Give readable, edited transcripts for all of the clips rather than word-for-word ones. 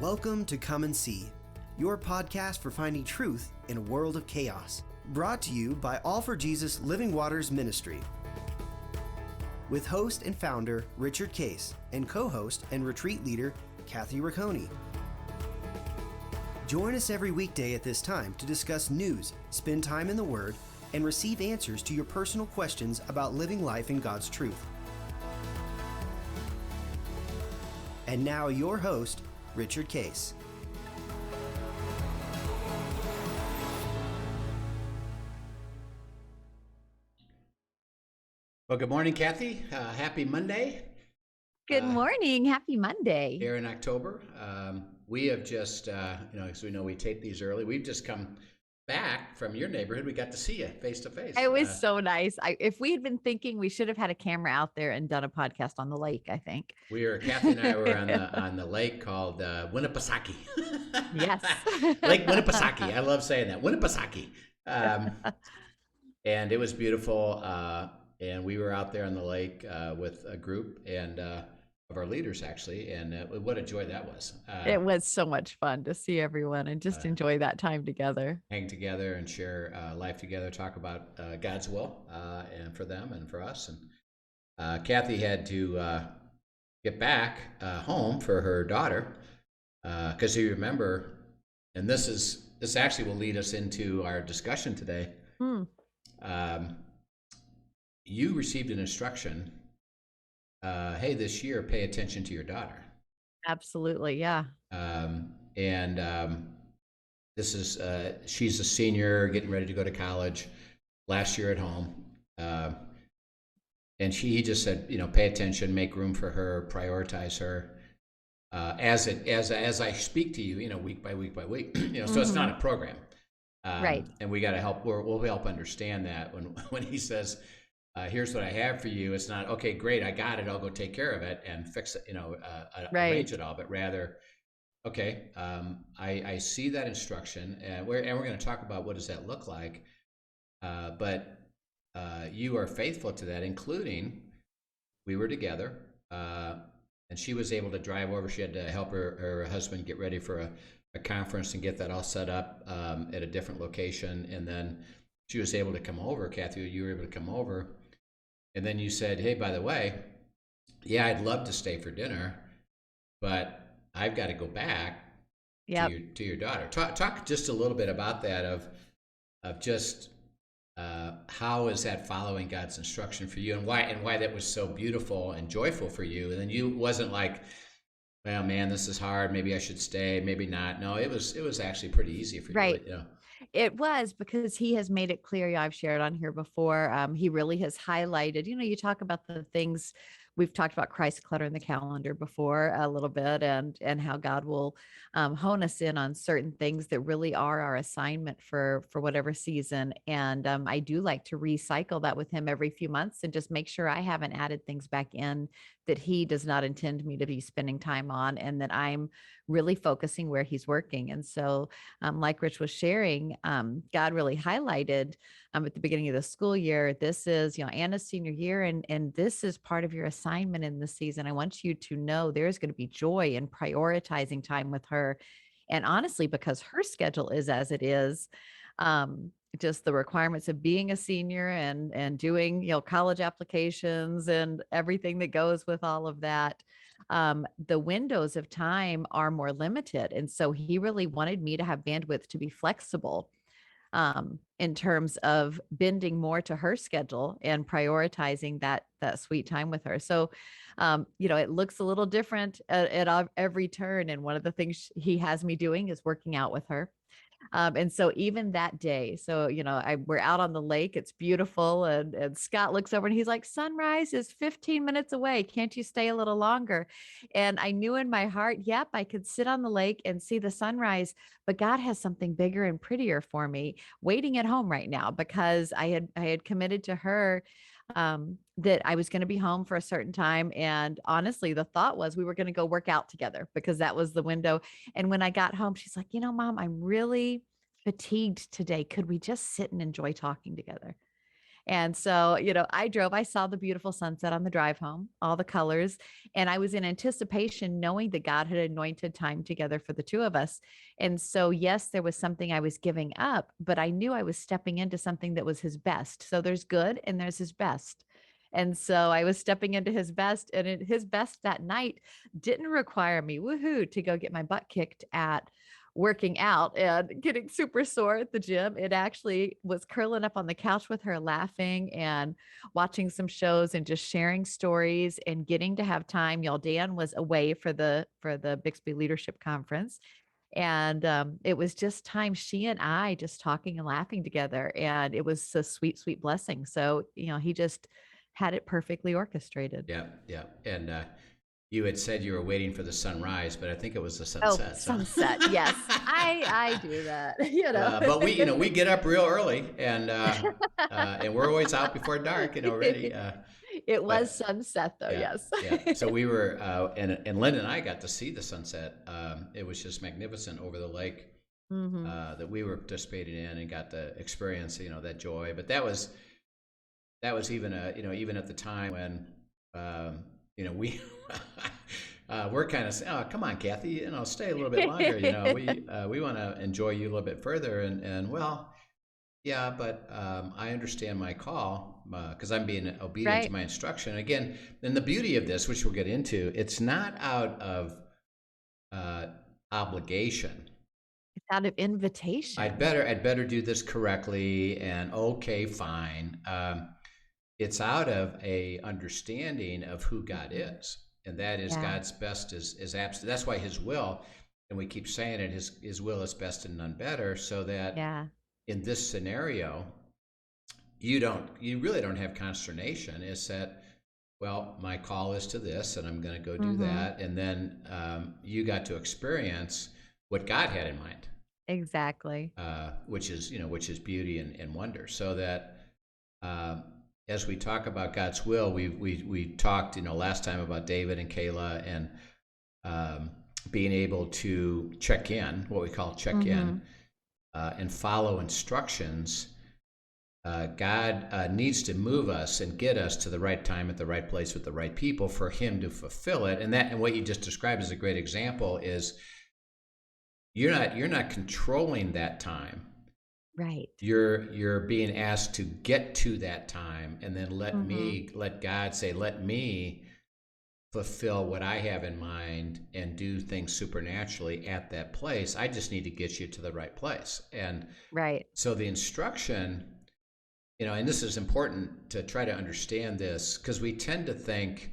Welcome to Come and See, your podcast for finding truth in a world of chaos. Brought to you by All for Jesus Living Waters Ministry. With host and founder Richard Case and co-host and retreat leader Kathy Ricconi. Join us every weekday at this time to discuss news, spend time in the Word, and receive answers to your personal questions about living life in God's truth. And now your host, Richard Case. Well, good morning, Kathy. Happy Monday. Good morning. Happy Monday. Here in October. We have just, as we know, we tape these early. We've just come back from your neighborhood. We got to see you face to face. It was so nice. If we had been thinking, we should have had a camera out there and done a podcast on the lake, I think. Kathy and I were on the lake called Winnipesaukee. Yes. Lake Winnipesaukee. I love saying that. Winnipesaukee. And it was beautiful. And we were out there on the lake with a group and of our leaders, actually. And what a joy that was. It was so much fun to see everyone and just enjoy that time together. Hang together and share life together, talk about God's will and for them and for us. And Kathy had to get back home for her daughter because you remember, and this actually will lead us into our discussion today. You received an instruction, hey, this year, pay attention to your daughter. Absolutely, yeah. This is, she's a senior getting ready to go to college, last year at home. And he just said, pay attention, make room for her, prioritize her. As I speak to you, week by week by week, so it's not a program. Right. And we got to help, we'll help understand that when he says, here's what I have for you. It's not, okay, great, I got it, I'll go take care of it and fix it, arrange it all, but rather, okay, I see that instruction, and we're going to talk about what does that look like, but you are faithful to that, including we were together, and she was able to drive over. She had to help her husband get ready for a conference and get that all set up at a different location, and then she was able to come over. Kathy, you were able to come over. And then you said, hey, by the way, yeah, I'd love to stay for dinner, but I've got to go back to your daughter. Talk just a little bit about that of just how is that following God's instruction for you, and why that was so beautiful and joyful for you. And then you wasn't like, well, man, this is hard. Maybe I should stay. Maybe not. No, it was actually pretty easy for you. Right. It was, because he has made it clear. I've shared on here before. He really has highlighted, you talk about the things we've talked about, Christ clutter in the calendar before a little bit, and how God will hone us in on certain things that really are our assignment for whatever season. And I do like to recycle that with him every few months and just make sure I haven't added things back in that he does not intend me to be spending time on, and that I'm really focusing where he's working. And so like Rich was sharing, God really highlighted at the beginning of the school year, this is, Anna's senior year, and this is part of your assignment in this season. I want you to know there's going to be joy in prioritizing time with her. And honestly, because her schedule is as it is, just the requirements of being a senior and doing, college applications and everything that goes with all of that, the windows of time are more limited. And so he really wanted me to have bandwidth to be flexible in terms of bending more to her schedule and prioritizing that sweet time with her. So, it looks a little different at every turn. And one of the things he has me doing is working out with her. And so even that day, we're out on the lake, it's beautiful. And Scott looks over and he's like, sunrise is 15 minutes away. Can't you stay a little longer? And I knew in my heart, yep, I could sit on the lake and see the sunrise, but God has something bigger and prettier for me waiting at home right now, because I had committed to her that I was going to be home for a certain time. And honestly, the thought was we were going to go work out together because that was the window. And when I got home, she's like, Mom, I'm really fatigued today. Could we just sit and enjoy talking together? And so, I saw the beautiful sunset on the drive home, all the colors, and I was in anticipation knowing that God had anointed time together for the two of us. And so, yes, there was something I was giving up, but I knew I was stepping into something that was his best. So there's good and there's his best. And so I was stepping into his best, and his best that night didn't require me, woohoo, to go get my butt kicked at working out and getting super sore at the gym. It actually was curling up on the couch with her, laughing and watching some shows and just sharing stories and getting to have time. Y'all, Dan was away for the Bixby Leadership Conference. And it was just time, she and I just talking and laughing together. And it was a sweet, sweet blessing. So, he just had it perfectly orchestrated. Yeah, yeah. And you had said you were waiting for the sunrise, but I think it was the Oh, sunset. sunset. Yes. I do that, But we get up real early, and we're always out before dark, ready. It was sunset though. Yeah, Yes. yeah. So we were, and Lynn and I got to see the sunset. It was just magnificent over the lake that we were participating in, and got to experience, that joy. But that was even even at the time when we we're kind of saying, oh, come on, Kathy, stay a little bit longer. We want to enjoy you a little bit further, and well, yeah, but I understand my call because I'm being obedient Right. to my instruction. Again, and the beauty of this, which we'll get into, it's not out of obligation. It's out of invitation. I'd better do this correctly, and okay, fine. It's out of a understanding of who God is, and that is God's best is absolute. That's why His will, and we keep saying it, His will is best and none better. So that in this scenario, you really don't have consternation. It's that, well, my call is to this, and I'm going to go do that, and then you got to experience what God had in mind. Exactly. Which is beauty and wonder. So that as we talk about God's will, we talked last time about David and Kayla and being able to check in, what we call check in, and follow instructions. God needs to move us and get us to the right time at the right place with the right people for Him to fulfill it. And what you just described as a great example is you're not controlling that time. Right. You're being asked to get to that time, and then let God say, let me fulfill what I have in mind and do things supernaturally at that place. I just need to get you to the right place. And so the instruction, and this is important to try to understand this, because we tend to think,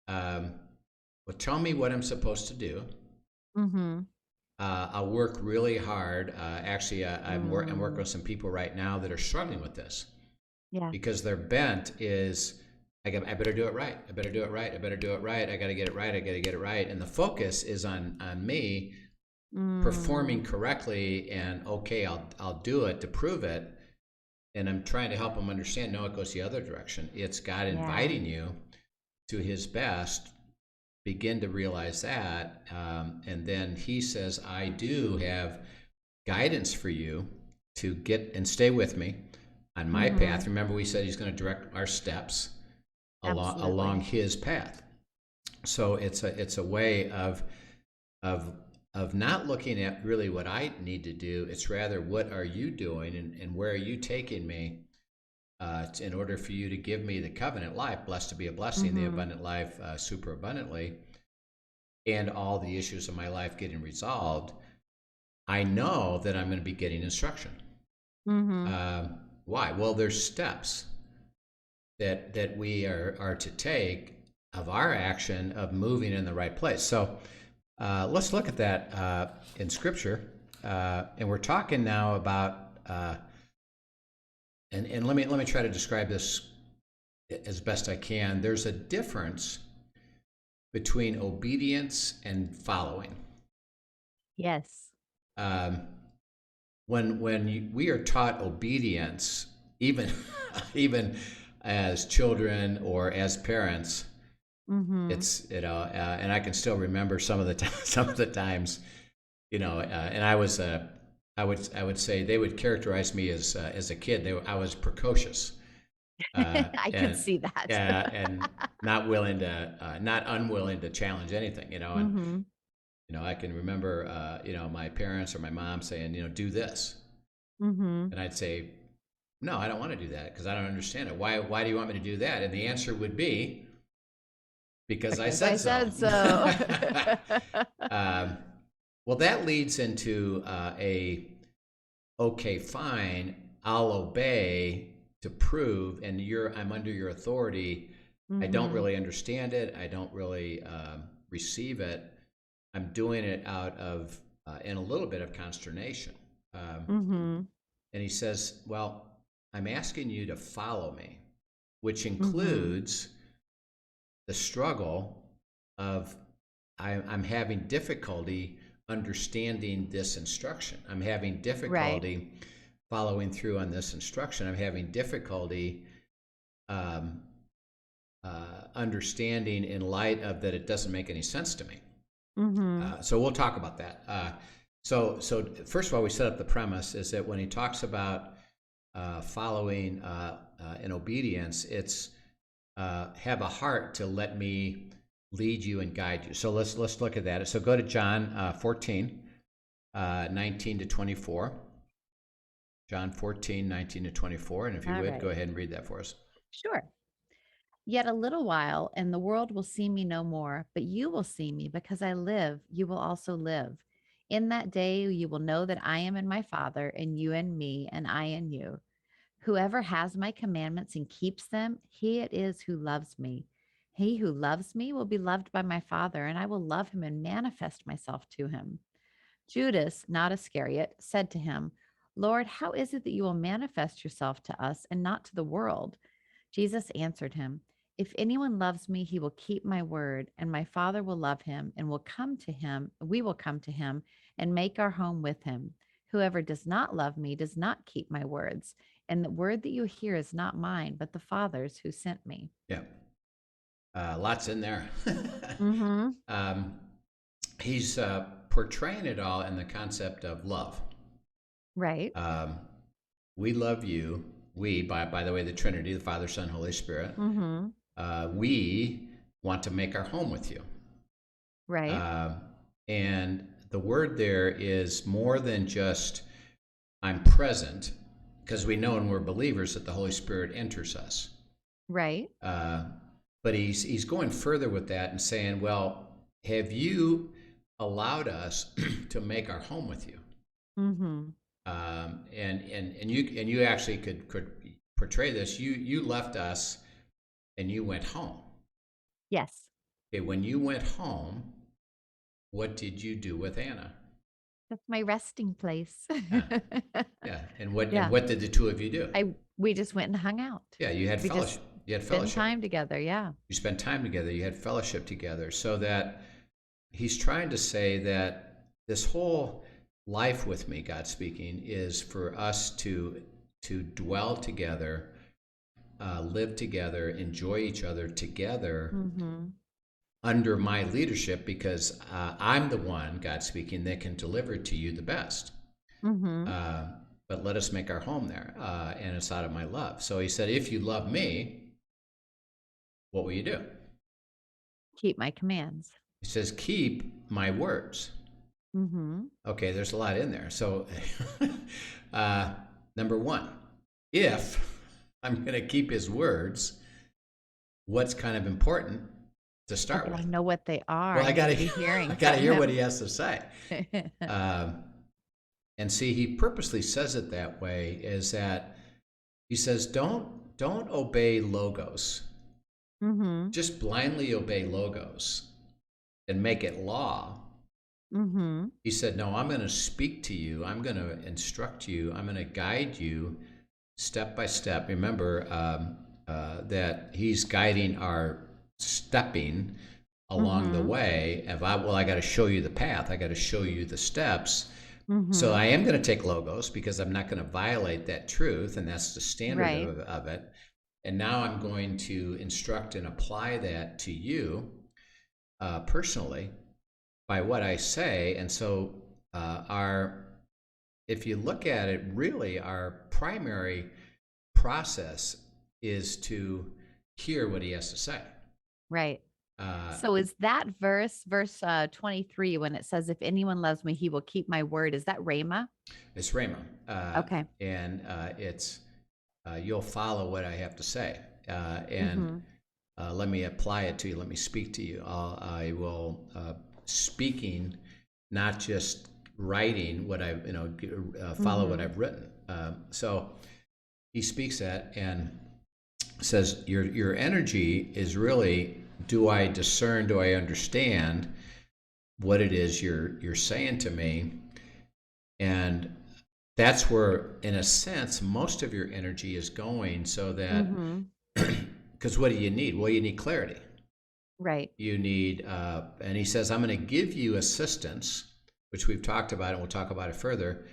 well, tell me what I'm supposed to do. I'll work really hard. Actually, I'm working with some people right now that are struggling with this. Yeah. Because their bent is, I better do it right. I better do it right. I better do it right. I got to get it right. I got to get it right. And the focus is on me performing correctly, and okay, I'll do it to prove it. And I'm trying to help them understand, no, it goes the other direction. It's God inviting you to His best. Begin to realize that, and then He says, I do have guidance for you to get and stay with me on my path. Remember, we said He's going to direct our steps along His path. So it's a way of not looking at really what I need to do. It's rather, what are you doing, and where are you taking me in order for you to give me the covenant life, blessed to be a blessing, the abundant life, super abundantly, and all the issues of my life getting resolved. I know that I'm going to be getting instruction. Why? Well, there's steps that we are to take of our action of moving in the right place. So let's look at that in Scripture, and we're talking now about. And let me try to describe this as best I can. There's a difference between obedience and following. Yes. When we are taught obedience, even as children or as parents, it's and I can still remember some of the times, and I would say they would characterize me as a kid. I was precocious. I can see that. Yeah, and not unwilling to challenge anything, and Mm-hmm. I can remember, my parents or my mom saying, do this, Mm-hmm. and I'd say, no, I don't want to do that because I don't understand it. Why do you want me to do that? And the answer would be, because I Because I said so. said so. um, well, that leads into okay, fine, I'll obey to prove, and I'm under your authority. I don't Mm-hmm. really understand it. I don't really receive it. I'm doing it out of in a little bit of consternation. Mm-hmm. And he says, well, I'm asking you to follow me, which Mm-hmm. includes the struggle of I'm having difficulty understanding this instruction. I'm having Right. difficulty following through on this instruction. I'm having difficulty um, understanding in light of that it doesn't make any sense to me. Mm-hmm. So we'll talk about that. So first of all, we set up the premise is that when he talks about following in obedience, it's have a heart to let me lead you and guide you. So let's look at that. So go to John 14, 19 to 24. John 14, 19 to 24. And if you All would, go right. ahead and read that for us. Sure. Yet a little while, and the world will see me no more, but you will see me because I live, you will also live. In that day, you will know that I am in my Father, and you in me, and I in you. Whoever has my commandments and keeps them, he it is who loves me. He who loves me will be loved by my Father, and I will love him and manifest myself to him. Judas, not Iscariot, said to him, Lord, how is it that you will manifest yourself to us and not to the world? Jesus answered him, If anyone loves me, he will keep my word, and my Father will love him and will come to him. We will come to him and make our home with him. Whoever does not love me does not keep my words, and the word that you hear is not mine, but the Father's who sent me. Yeah. Lots in there. Mm-hmm. um, he's portraying it all in the concept of love. Right. We love you. We, by the way, the Trinity, the Father, Son, Holy Spirit. Mm-hmm. We want to make our home with you. Right. And the word there is more than just I'm present, because we know when we're believers that the Holy Spirit enters us. Right. But he's going further with that and saying, well, have you allowed us to make our home with you? Mm-hmm. And you actually could portray this. You left us and you went home. Yes. Okay, when you went home, what did you do with Anna? That's my resting place. Yeah, yeah. And what Yeah. did the two of you do? We just went and hung out. Yeah, you had We just fellowship. You had spend fellowship. time together. Yeah. You spent time together. You had fellowship together. So that he's trying to say that this whole life with me, God speaking, is for us to dwell together, live together, enjoy each other together Mm-hmm. under my leadership, because I'm the one, God speaking, that can deliver to you the best. Mm-hmm. But let us make our home there, and it's out of my love. So he said, if you love me, what will you do? Keep my commands. He says, keep my words. Mm-hmm. Okay, there's a lot in there. So, number one, if I'm going to keep his words, what's kind of important to start with? I know what they are. Well, I got to be hearing. I got to hear what he has to say. And see, he purposely says it that way. Is that he says, don't obey logos. Mm-hmm. Just blindly obey logos and make it law. Mm-hmm. He said, no, I'm going to speak to you. I'm going to instruct you. I'm going to guide you step by step. Remember that he's guiding our stepping along the Mm-hmm. way. I got to show you the path. I got to show you the steps. Mm-hmm. So I am going to take logos because I'm not going to violate that truth, and that's the standard Right. of it. And now I'm going to instruct and apply that to you personally by what I say. And so if you look at it, really our primary process is to hear what he has to say. Right. So is that verse 23, when it says, if anyone loves me, he will keep my word, is that Rhema? It's Rhema. Okay. And it's, you'll follow what I have to say. And let me apply it to you. Let me speak to you. I will, speaking, not just writing what I, follow what I've written. So he speaks that and says, your energy is really, do I discern, do I understand what it is you're saying to me? And that's where, in a sense, most of your energy is going, so that, because what do you need? Well, you need clarity. Right. You need, and he says, I'm going to give you assistance, which we've talked about, and we'll talk about it further.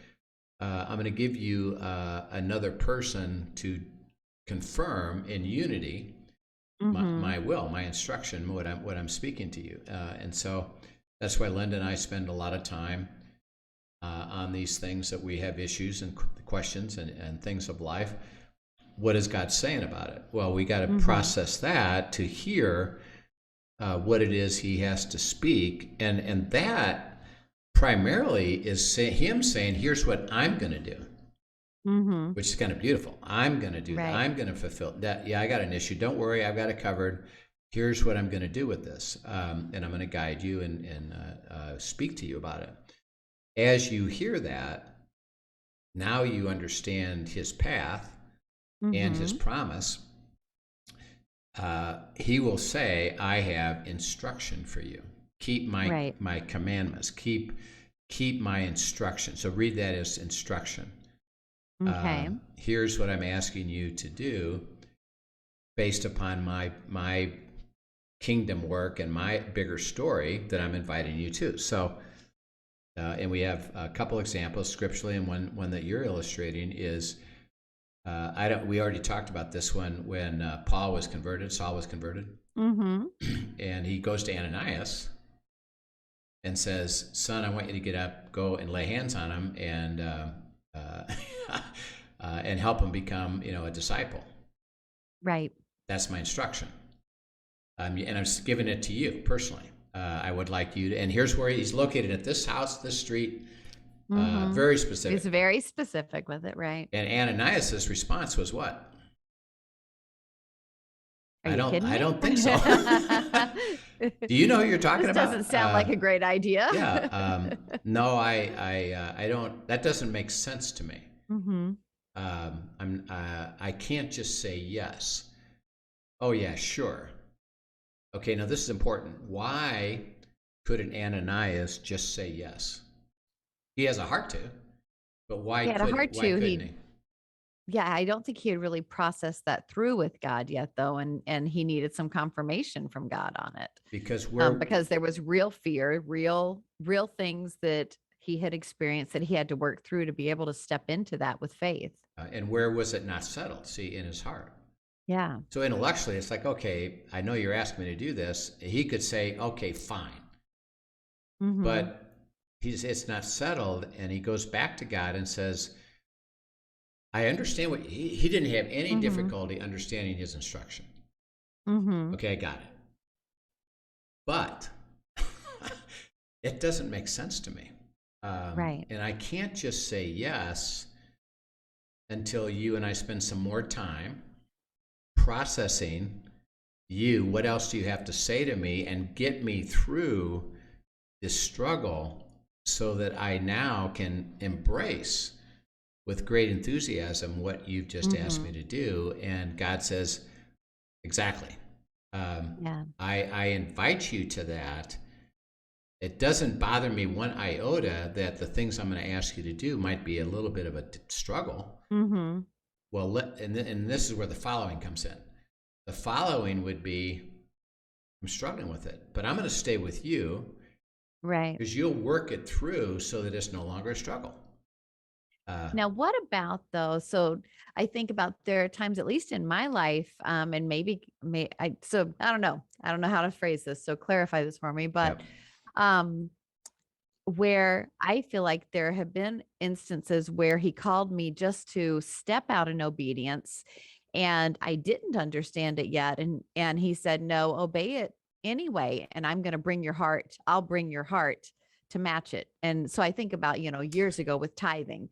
I'm going to give you another person to confirm in unity my will, my instruction, what I'm speaking to you. And so that's why Linda and I spend a lot of time on these things that we have issues and questions and things of life. What is God saying about it? Well, we got to process that to hear what it is he has to speak. And that primarily is him saying, here's what I'm going to do. Which is kind of beautiful. I'm going to do that. I'm going to fulfill that. Yeah, I got an issue. Don't worry, I've got it covered. Here's what I'm going to do with this, and I'm going to guide you and speak to you about it. As you hear that, now you understand his path and his promise. He will say, "I have instruction for you. Keep my commandments. Keep my instruction." So read that as instruction. Okay. Here's what I'm asking you to do based upon my kingdom work and my bigger story that I'm inviting you to. So, and we have a couple examples scripturally, and one that you're illustrating is, we already talked about this one when Saul was converted, and he goes to Ananias and says, "Son, I want you to get up, go and lay hands on him, and help him become, a disciple." Right. That's my instruction. And I'm giving it to you personally. I would like you to, and here's where he's located, at this house, this street, very specific. He's very specific with it, right? And Ananias' response was what? Are you kidding me? I don't think so. Do you know who you're talking about? Doesn't sound like a great idea. Yeah. No, I don't. That doesn't make sense to me. I can't just say yes. Oh yeah, sure. Okay, now this is important. Why couldn't Ananias just say yes? He has a heart to, but why couldn't he? Yeah, I don't think he had really processed that through with God yet, though, and he needed some confirmation from God on it. Because there was real fear, real things that he had experienced that he had to work through to be able to step into that with faith. And where was it not settled? See, in his heart. Yeah. So intellectually, it's like, okay, I know you're asking me to do this. He could say, okay, fine. But it's not settled, and he goes back to God and says, I understand what he didn't have any difficulty understanding his instruction. Okay, I got it. But it doesn't make sense to me. Right. And I can't just say yes until you and I spend some more time processing you. What else do you have to say to me, and get me through this struggle so that I now can embrace with great enthusiasm what you've just asked me to do. And God says, exactly. I invite you to that. It doesn't bother me one iota that the things I'm going to ask you to do might be a little bit of a struggle. Well, and this is where the following comes in. The following would be, I'm struggling with it, but I'm going to stay with you. Right. Because you'll work it through so that it's no longer a struggle. Now, what about though? So I think about, there are times, at least in my life, and so I don't know how to phrase this. So clarify this for me, but, where I feel like there have been instances where he called me just to step out in obedience and I didn't understand it yet. And he said, no, obey it anyway. And I'm going to bring your heart. I'll bring your heart to match it. And so I think about, years ago with tithing,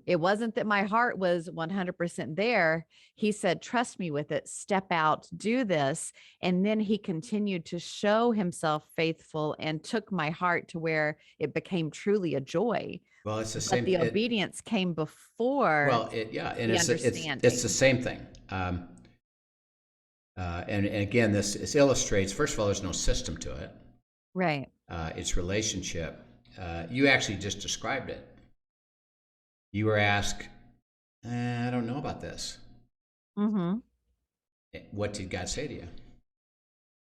it wasn't that my heart was 100% there. He said, trust me with it, step out, do this. And then he continued to show himself faithful and took my heart to where it became truly a joy. Well, it's the But same. the obedience came before And the it's understanding. the same thing. And again, this illustrates. First of all, there's no system to it. Right. It's relationship. You actually just described it. You were asked, I don't know about this. Mm-hmm. What did God say to you?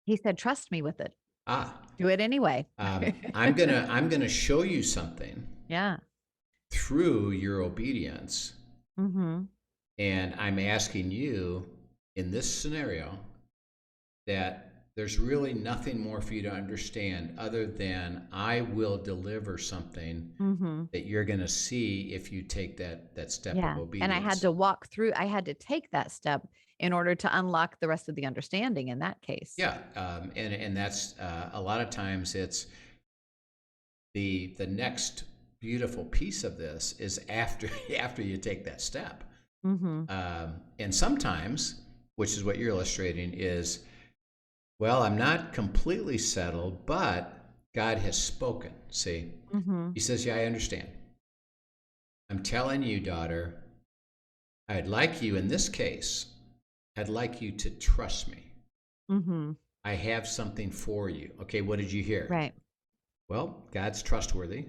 He said, trust me with it. Ah, do it anyway. I'm gonna show you something. Yeah. Through your obedience. Mm-hmm. And I'm asking you in this scenario that there's really nothing more for you to understand other than I will deliver something that you're going to see if you take that step of obedience. And I had to take that step in order to unlock the rest of the understanding in that case. Yeah. And that's a lot of times it's the next beautiful piece of this is after you take that step. And sometimes, which is what you're illustrating, is, well, I'm not completely settled, but God has spoken. See, He says, yeah, I understand. I'm telling you, daughter, I'd like you in this case, I'd like you to trust me. I have something for you. Okay, what did you hear? Right. Well, God's trustworthy.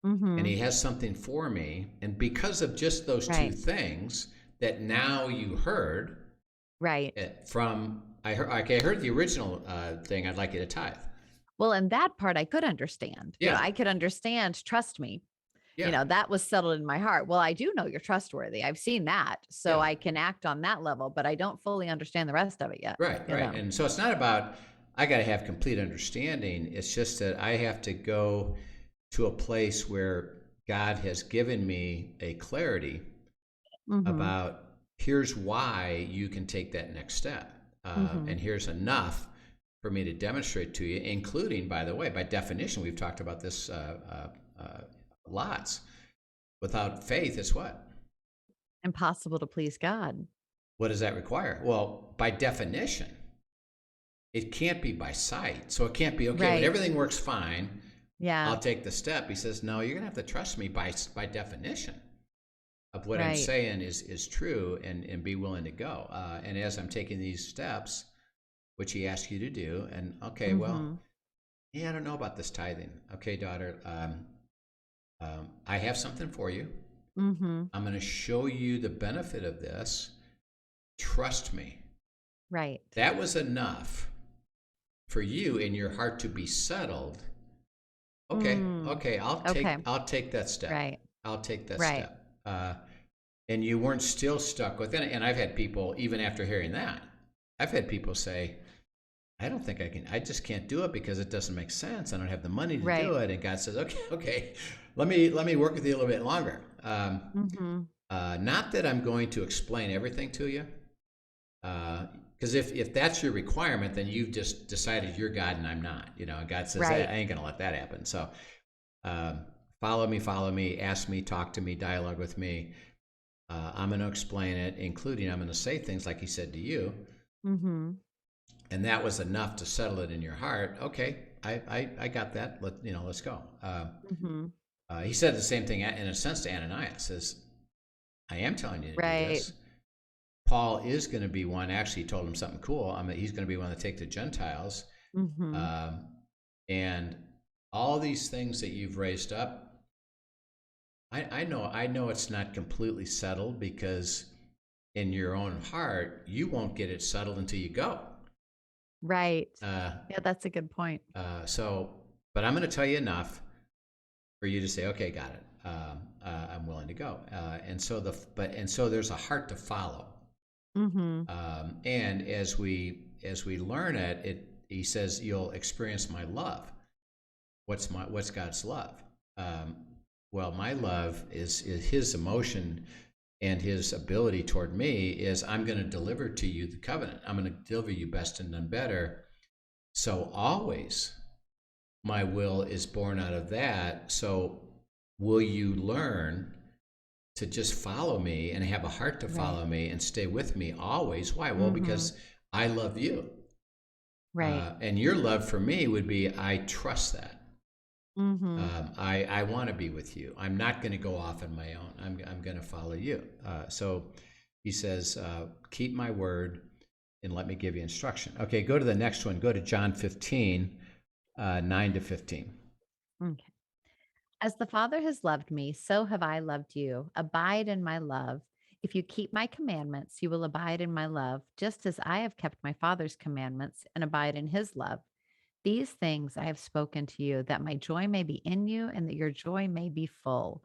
And He has something for me. And because of just those two things that now you heard, from, I heard the original thing, I'd like you to tithe. Well, and that part I could understand. Yeah. I could understand, trust me. Yeah. That was settled in my heart. Well, I do know you're trustworthy. I've seen that. So I can act on that level, but I don't fully understand the rest of it yet. Right. And so it's not about, I got to have complete understanding. It's just that I have to go to a place where God has given me a clarity about here's why you can take that next step. And here's enough for me to demonstrate to you, including, by the way, by definition, we've talked about this lots. Without faith, it's what? Impossible to please God. What does that require? Well, by definition, it can't be by sight. So it can't be, okay, when everything works fine, I'll take the step. He says, no, you're going to have to trust me by definition of what I'm saying is true, and be willing to go. And as I'm taking these steps, which He asks you to do, and okay, well, I don't know about this tithing. Okay, daughter, I have something for you. I'm going to show you the benefit of this. Trust me. Right. That was enough for you in your heart to be settled. Okay. I'll take that step. Right. I'll take that step. And you weren't still stuck with it. And I've had people, even after hearing that, I've had people say, I don't think I can. I just can't do it because it doesn't make sense. I don't have the money to do it. And God says, okay, let me work with you a little bit longer. Not that I'm going to explain everything to you, because if that's your requirement, then you've just decided you're God and I'm not. God says, I ain't gonna let that happen. So follow me, ask me, talk to me, dialogue with me. I'm going to explain it, including I'm going to say things like He said to you. And that was enough to settle it in your heart. Okay, I got that. Let's go. He said the same thing in a sense to Ananias. Says, I am telling you to do this. Paul is going to be one. Actually, he told him something cool. He's going to be one to take the Gentiles. And all these things that you've raised up, I know it's not completely settled, because in your own heart, you won't get it settled until you go. Right. That's a good point. But I'm going to tell you enough for you to say, okay, got it. I'm willing to go. And so there's a heart to follow. And as we learn it, He says, you'll experience my love. What's God's love? Well, my love is His emotion And his ability toward me is, I'm going to deliver to you the covenant. I'm going to deliver you best and none better. So always my will is born out of that. So will you learn to just follow me and have a heart to follow me and stay with me always? Why? Well, because I love you. Right. And your love for me would be, I trust that. I want to be with you. I'm not going to go off on my own. I'm going to follow you. So he says, keep my word and let me give you instruction. Okay, go to the next one. Go to John 15, 9 to 15. Okay. As the Father has loved me, so have I loved you. Abide in my love. If you keep my commandments, you will abide in my love, just as I have kept my Father's commandments and abide in his love. These things I have spoken to you, that my joy may be in you and that your joy may be full.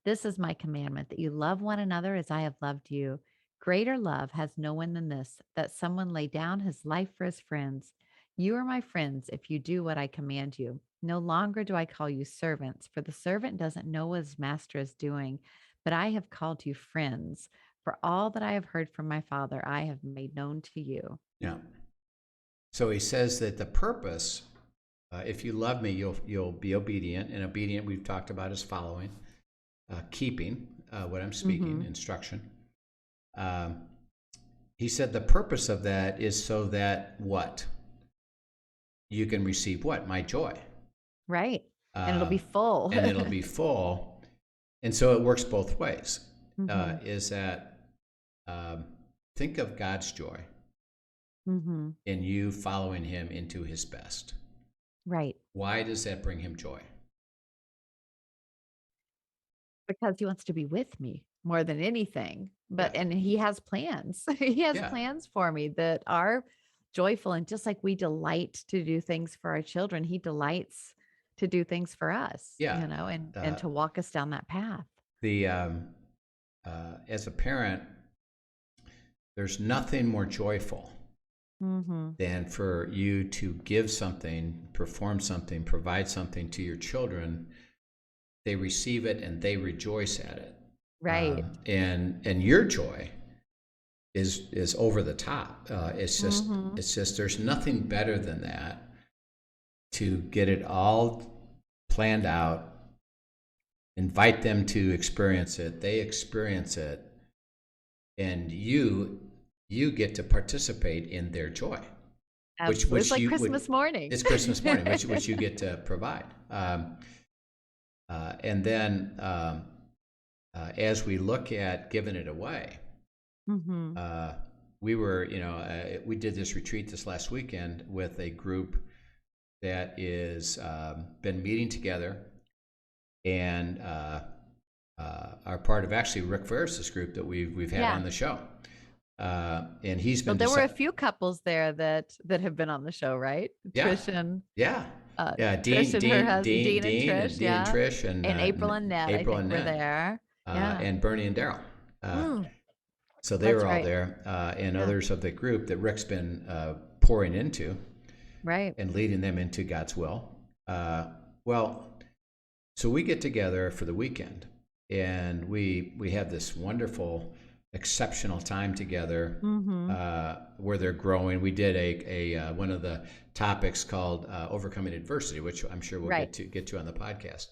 This is my commandment, that you love one another as I have loved you. Greater love has no one than this, that someone lay down his life for his friends. You are my friends if you do what I command you. No longer do I call you servants, for the servant doesn't know what his master is doing, but I have called you friends. For all that I have heard from my Father, I have made known to you. Yeah. So he says that the purpose, if you love me, you'll be obedient. And obedient, we've talked about, is following, keeping what I'm speaking, instruction. He said the purpose of that is so that what? You can receive what? My joy. Right. And it'll be full. And it'll be full. And so it works both ways. Is that think of God's joy in you following him into his best. Right. Why does that bring him joy? Because he wants to be with me more than anything. And he has plans. He has plans for me that are joyful. And just like we delight to do things for our children, he delights to do things for us, and to walk us down that path. As a parent, there's nothing more joyful than for you to give something, perform something, provide something to your children. They receive it and they rejoice at it. Right. And your joy is over the top. It's just there's nothing better than that, to get it all planned out, invite them to experience it, they experience it, and you get to participate in their joy. Absolutely. It's like Christmas morning. It's Christmas morning, which you get to provide. And then as we look at giving it away, we were, we did this retreat this last weekend with a group that is been meeting together and are part of actually Rick Ferris's group that we've had on the show. And he's been. There were a few couples there that have been on the show, right? Trish and Dean and Trish and April and Ned. April and Ned were there. And Bernie and Daryl. So they were all there, and others of the group that Rick's been pouring into, right, and leading them into God's will. So we get together for the weekend, and we have this wonderful, exceptional time together where they're growing. We did a one of the topics called overcoming adversity, which I'm sure we'll get to on the podcast.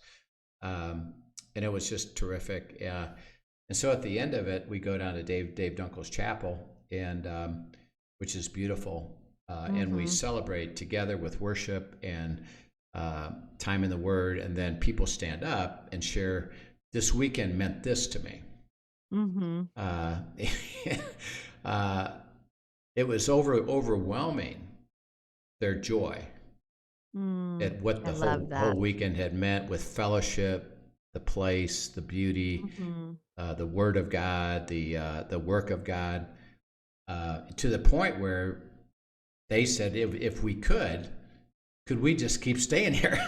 And it was just terrific. And so at the end of it, we go down to Dave Dunkel's chapel, and which is beautiful, and we celebrate together with worship and time in the Word, and then people stand up and share. This weekend meant this to me. It was overwhelming, their joy at what the whole weekend had meant, with fellowship, the place, the beauty, the Word of God, the work of God, to the point where they said, if we could we just keep staying here?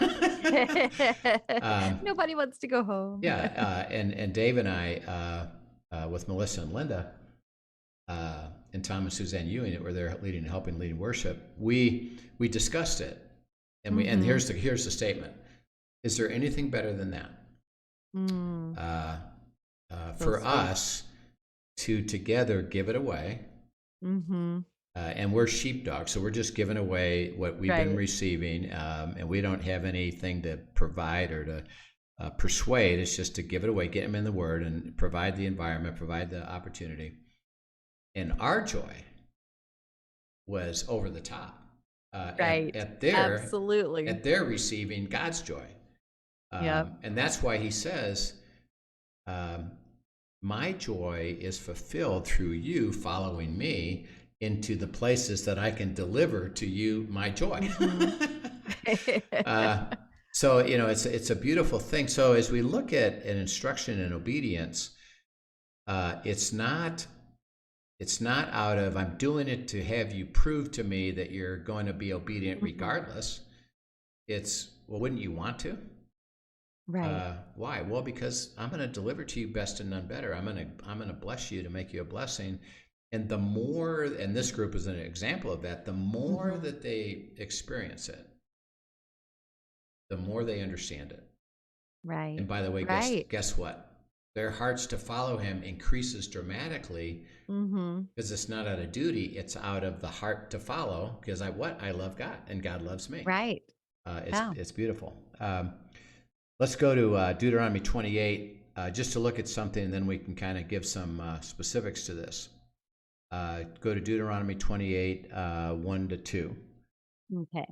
Nobody wants to go home. And Dave and I, with Melissa and Linda, and Tom and Suzanne Ewing, that were there leading worship, we discussed it, and and here's the statement: is there anything better than that? For us, to together give it away. Mm-hmm. And we're sheepdogs, so we're just giving away what we've been Right. receiving, and we don't have anything to provide or to persuade. It's just to give it away, get them in the Word, and provide the environment, provide the opportunity. And our joy was over the top Right. at their Absolutely. receiving God's joy, Yep. and that's why He says, "My joy is fulfilled through you following me into the places that I can deliver to you my joy." Mm-hmm. So it's a beautiful thing. So as we look at an instruction and obedience, it's not out of I'm doing it to have you prove to me that you're going to be obedient Mm-hmm. regardless. It's, well, wouldn't you want to? Right. Why? Well, because I'm going to deliver to you best and none better. I'm going to bless you to make you a blessing. And the more, and this group is an example of that, the more Mm-hmm. that they experience it, the more they understand it. Right. And by the way, Right. guess what? Their hearts to follow him increases dramatically, Mm-hmm. because it's not out of duty, it's out of the heart to follow, because I love God and God loves me. Right. Yeah. It's beautiful. Let's go to Deuteronomy 28 just to look at something, and then we can kind of give some specifics to this. Go to Deuteronomy 28, 1 to 2. Okay.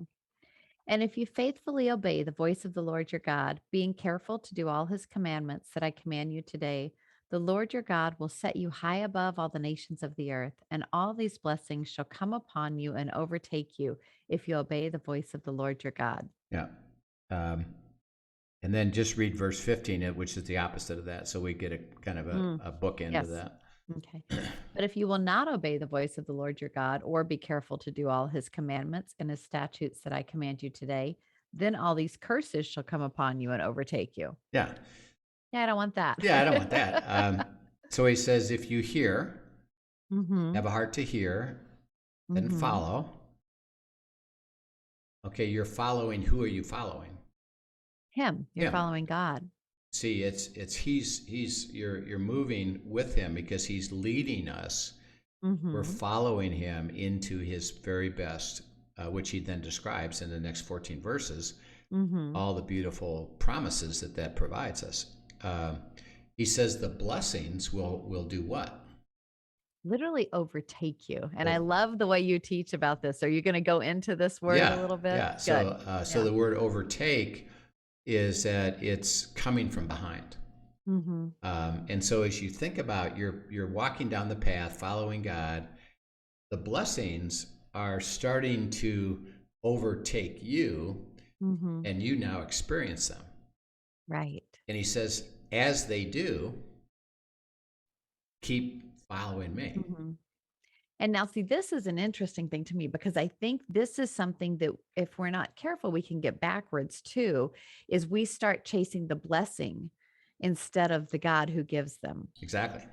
And if you faithfully obey the voice of the Lord your God, being careful to do all his commandments that I command you today, the Lord your God will set you high above all the nations of the earth, and all these blessings shall come upon you and overtake you if you obey the voice of the Lord your God. Yeah. Um, and then just read verse 15, which is the opposite of that. So we get a kind of a bookend to Yes. that. Okay. But if you will not obey the voice of the Lord your God, or be careful to do all his commandments and his statutes that I command you today, then all these curses shall come upon you and overtake you. Yeah. Yeah, I don't want that. Yeah, I don't want that. So he says, if you hear, Mm-hmm. have a heart to hear, and Mm-hmm. follow. Okay, you're following. Who are you following? Him. You're Him. following God. See, you're moving with him because he's leading us. We're Mm-hmm. following him into his very best, which he then describes in the next 14 verses. Mm-hmm. All the beautiful promises that provides us. He says the blessings will do what? Literally overtake you. And I Well, love the way you teach about this. Are you going to go into this word a little bit? Yeah. Good. So the word overtake is that it's coming from behind. Mm-hmm. And so as you think about you're walking down the path, following God, the blessings are starting to overtake you, Mm-hmm. and you now experience them. Right. And he says, as they do, keep following me. Mm-hmm. And now, see, this is an interesting thing to me because I think this is something that if we're not careful, we can get backwards too, is we start chasing the blessing instead of the God who gives them. Exactly.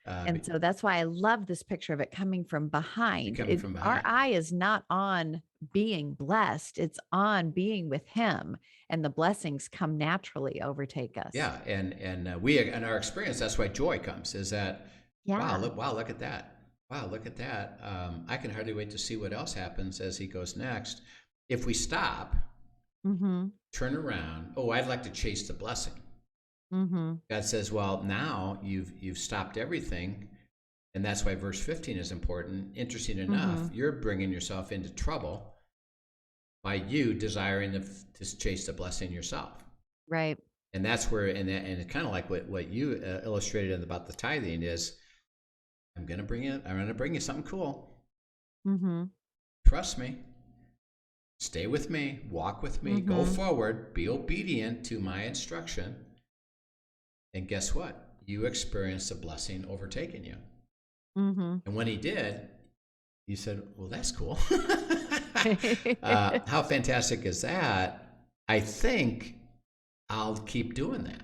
And so that's why I love this picture of it coming from behind. Coming from Our behind. eye is not on being blessed, it's on being with him, and the blessings come naturally overtake us. Yeah, and we in our experience, that's why joy comes. Is that Yeah. look at that. Wow, look at that. I can hardly wait to see what else happens as he goes next. If we stop, Mm-hmm. turn around. Oh, I'd like to chase the blessing. Mm-hmm. God says, well, now you've stopped everything, and that's why verse 15 is important. Interesting enough, Mm-hmm. you're bringing yourself into trouble by you desiring to chase the blessing yourself. Right. And that's where, and it's kind of like what you illustrated about the tithing is, I'm going to bring you something cool. Mm-hmm. Trust me. Stay with me. Walk with me. Go Mm-hmm. forward. Be obedient to my instruction. And guess what? You experienced a blessing overtaking you. Mm-hmm. And when he did, you said, well, that's cool. How fantastic is that? I think I'll keep doing that.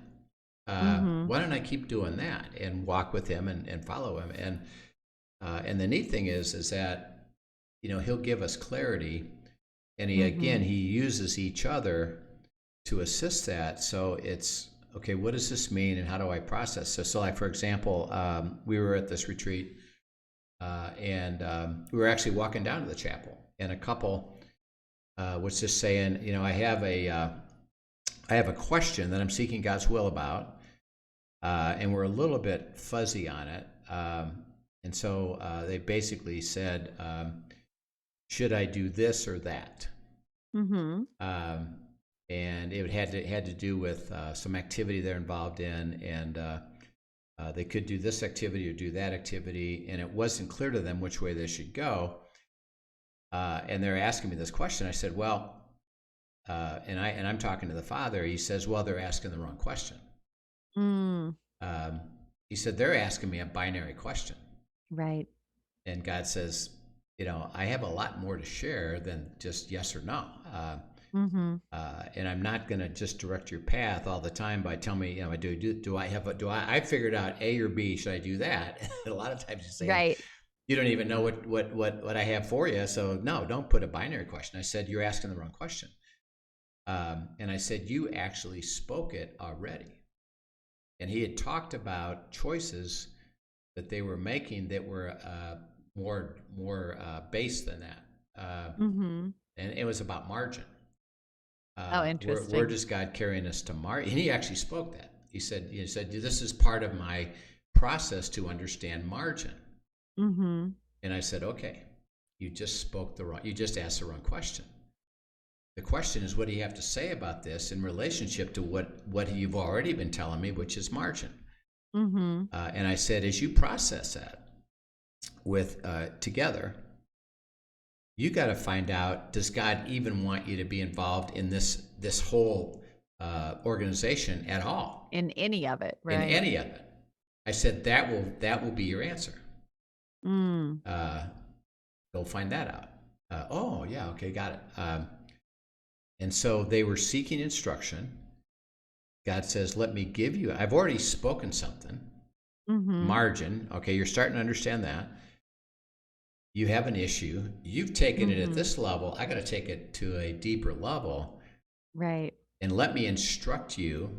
Mm-hmm. Why don't I keep doing that and walk with him and follow him? And the neat thing is that, he'll give us clarity, and he Mm-hmm. uses each other to assist that. So it's okay, what does this mean and how do I process? So like, for example, we were at this retreat and we were actually walking down to the chapel, and a couple was just saying, I have a question that I'm seeking God's will about, and we're a little bit fuzzy on it. And so they basically said, should I do this or that? Mm-hmm. And it had to do with some activity they're involved in, and they could do this activity or do that activity, and it wasn't clear to them which way they should go. And they're asking me this question. I said, well, and I'm talking to the father. He says, well, they're asking the wrong question. He said, they're asking me a binary question. Right. And God says, I have a lot more to share than just yes or no. And I'm not going to just direct your path all the time by telling me, I figured out A or B, should I do that? And a lot of times you say, right. You don't even know what I have for you. So no, don't put a binary question. I said, you're asking the wrong question. And I said, you actually spoke it already. And he had talked about choices that they were making that were more base than that. And it was about margin. Interesting. Where does God carrying us to margin? And he actually spoke that. He said, this is part of my process to understand margin. And I said, okay, you just asked the wrong question. The question is, what do you have to say about this in relationship to what you've already been telling me, which is margin? And I said, as you process that with together, you got to find out, does God even want you to be involved in this whole organization at all? In any of it, right? In any of it. I said, that will be your answer. Go find that out. Oh, yeah, okay, got it. And so they were seeking instruction. God says, let me give you, I've already spoken something. Margin, okay, you're starting to understand that. You have an issue. You've taken it at this level. I got to take it to a deeper level. Right. And let me instruct you,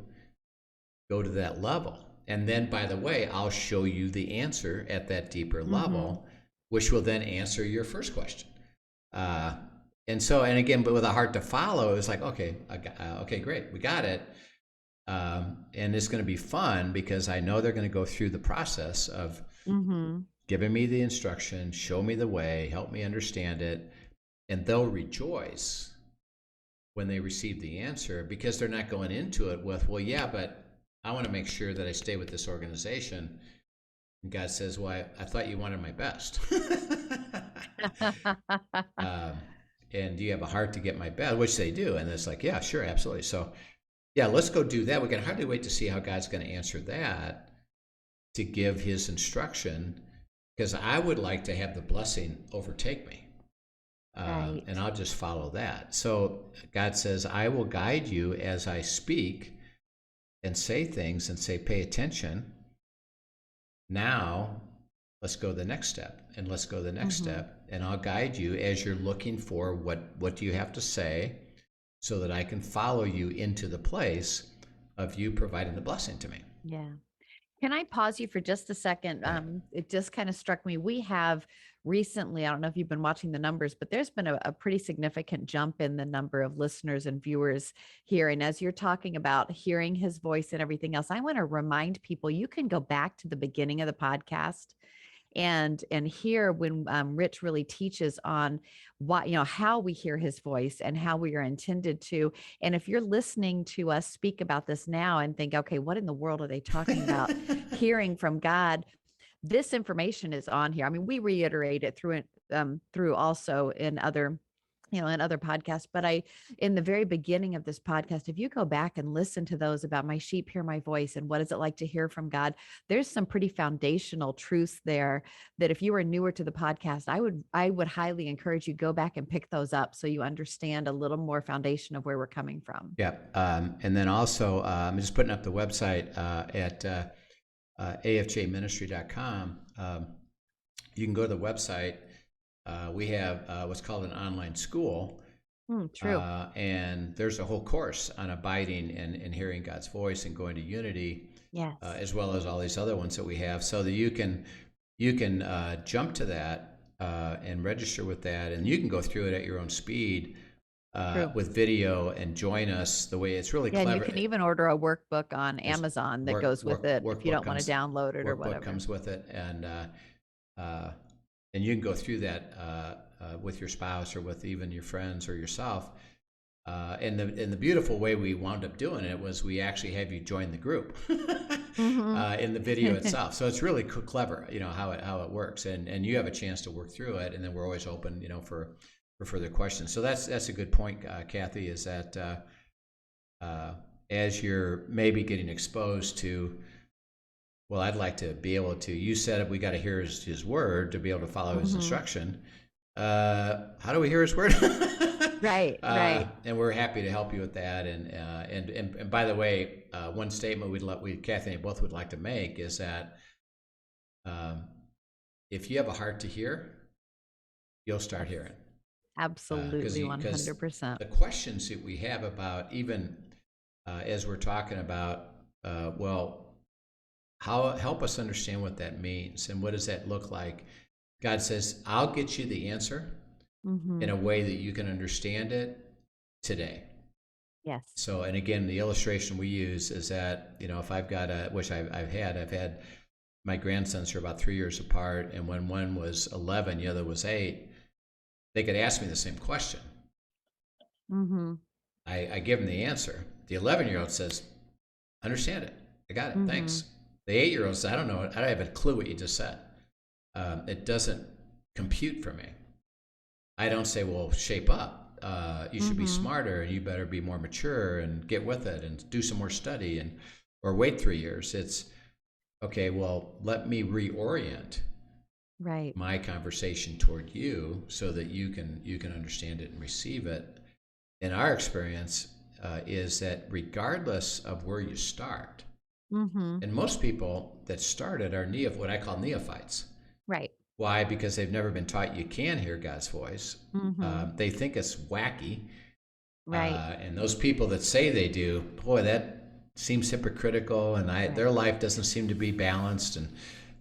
go to that level. And then, by the way, I'll show you the answer at that deeper level, which will then answer your first question. And again, but with a heart to follow, it was like, okay, okay, great, we got it. And it's going to be fun because I know they're going to go through the process of giving me the instruction, show me the way, help me understand it, and they'll rejoice when they receive the answer because they're not going into it with, well, yeah, but I want to make sure that I stay with this organization. And God says, well, I thought you wanted my best. And do you have a heart to get my best? Which they do. And it's like, yeah, sure, absolutely. So, yeah, let's go do that. We can hardly wait to see how God's going to answer that to give his instruction, because I would like to have the blessing overtake me. Right. And I'll just follow that. So God says, I will guide you as I speak and say things and say, pay attention. Now, let's go the next step, and let's go the next step. And I'll guide you as you're looking for what do you have to say so that I can follow you into the place of you providing the blessing to me. Yeah. Can I pause you for just a second? It just kind of struck me. We have recently, I don't know if you've been watching the numbers, but there's been a pretty significant jump in the number of listeners and viewers here. And as you're talking about hearing his voice and everything else, I want to remind people, you can go back to the beginning of the podcast and hear when Rich really teaches on what, how we hear his voice and how we are intended to. And if you're listening to us speak about this now and think, okay, what in the world are they talking about? Hearing from God, this information is on here. I mean, we reiterate it through also in other podcasts, but in the very beginning of this podcast, if you go back and listen to those about my sheep hear my voice and what is it like to hear from God, there's some pretty foundational truths there that if you are newer to the podcast, I would highly encourage you go back and pick those up so you understand a little more foundation of where we're coming from. Yeah. And then also, I'm just putting up the website at afjministry.com. You can go to the website. We have what's called an online school, True. And there's a whole course on abiding and hearing God's voice and going to unity, Yes. as well as all these other ones that we have, so that you can jump to that and register with that, and you can go through it at your own speed with video and join us. The way it's really Yeah, and you clever. can even order a workbook on Amazon that goes with it if you don't want to download it or whatever. Workbook comes with it, and you can go through that with your spouse or with even your friends or yourself. And the beautiful way we wound up doing it was we actually have you join the group in the video itself. So it's really clever, how it works, and you have a chance to work through it, and then we're always open, for further questions. So that's a good point, Kathy. Is that as you're maybe getting exposed to, well, I'd like to be able to. You said we got to hear his word to be able to follow his instruction. How do we hear his word? Right. And we're happy to help you with that. And by the way, one statement Kathy and I both would like to make is that if you have a heart to hear, you'll start hearing. Absolutely, 100%. The questions that we have about, even as we're talking about, help us understand what that means and what does that look like. God says, I'll get you the answer in a way that you can understand it today. Yes. So, and again, the illustration we use is that, if I've got I've had my grandsons are about 3 years apart, and when one was 11, the other was 8, they could ask me the same question. I give them the answer. The 11-year-old says, understand it. I got it. Thanks. The 8-year-old says, I don't know. I don't have a clue what you just said. It doesn't compute for me. I don't say, well, shape up. You should be smarter, and you better be more mature and get with it and do some more study or wait 3 years. It's okay. Well, let me reorient my conversation toward you so that you can understand it and receive it. And our experience is that regardless of where you start, and most people that started are what I call neophytes. Right. Why? Because they've never been taught you can hear God's voice. They think it's wacky. Right. And those people that say they do, boy, that seems hypocritical, and their life doesn't seem to be balanced. And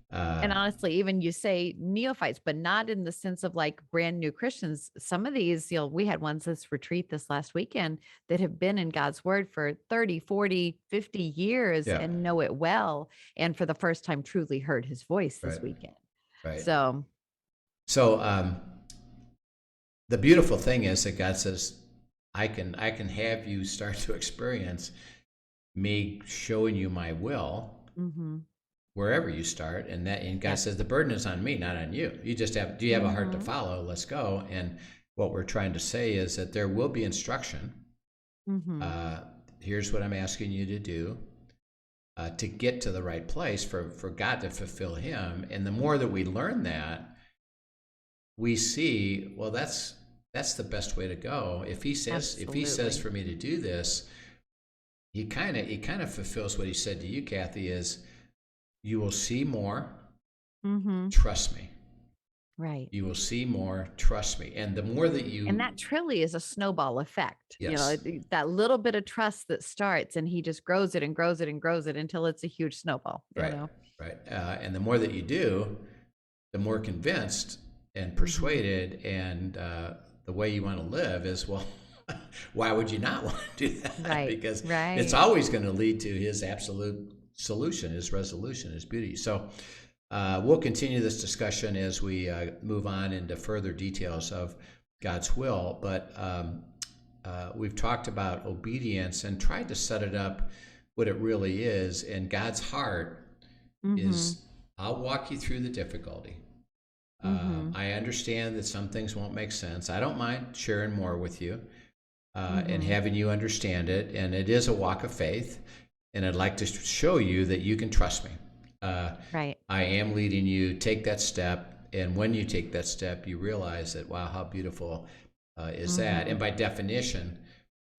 honestly, even you say neophytes, but not in the sense of like brand new Christians. Some of these, we had ones this retreat this last weekend that have been in God's word for 30, 40, 50 years and know it well. And for the first time, truly heard his voice this weekend. Right. So the beautiful thing is that God says, I can have you start to experience me showing you my will wherever you start. And God says, the burden is on me, not on you. You just do you have a heart to follow? Let's go. And what we're trying to say is that there will be instruction. Here's what I'm asking you to do to get to the right place for God to fulfill him. And the more that we learn that, we see, well, that's the best way to go. If he says for me to do this, he kind of fulfills what he said to you, Kathy, is you will see more, trust me. Right. You will see more, trust me. And the more that and that truly is a snowball effect. Yes. That little bit of trust that starts, and he just grows it and grows it and grows it until it's a huge snowball. Right. And the more that you do, the more convinced and persuaded, and the way you want to live is, well, why would you not want to do that? Right. Because it's always going to lead to his absolute solution, his resolution, his beauty. So we'll continue this discussion as we move on into further details of God's will. But we've talked about obedience and tried to set it up what it really is. And God's heart is, I'll walk you through the difficulty. I understand that some things won't make sense. I don't mind sharing more with you and having you understand it. And it is a walk of faith. And I'd like to show you that you can trust me. I am leading you. Take that step. And when you take that step, you realize that, wow, how beautiful is that? And by definition,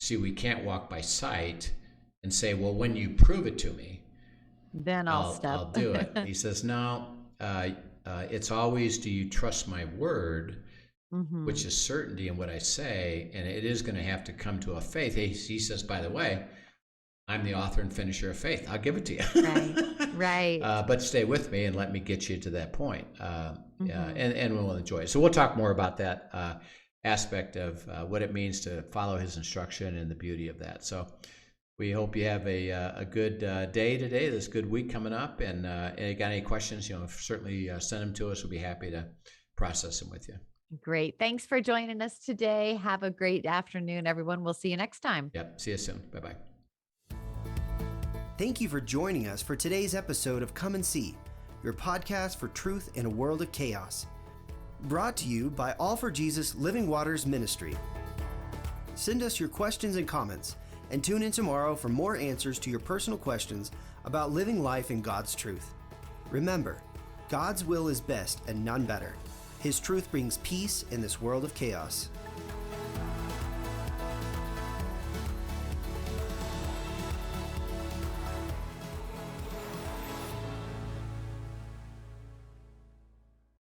see, we can't walk by sight and say, well, when you prove it to me, then I'll do it. He says, no, it's always, do you trust my word? which is certainty in what I say, and it is going to have to come to a faith. He says, by the way, I'm the author and finisher of faith. I'll give it to you. Right. But stay with me and let me get you to that point. And we'll enjoy it. So we'll talk more about that aspect of what it means to follow his instruction and the beauty of that. So we hope you have a good day today, this good week coming up. And if you got any questions, certainly send them to us. We'll be happy to process them with you. Great. Thanks for joining us today. Have a great afternoon, everyone. We'll see you next time. Yep. See you soon. Bye-bye. Thank you for joining us for today's episode of Come and See, your podcast for truth in a world of chaos. Brought to you by All for Jesus Living Waters Ministry. Send us your questions and comments, and tune in tomorrow for more answers to your personal questions about living life in God's truth. Remember, God's will is best and none better. His truth brings peace in this world of chaos.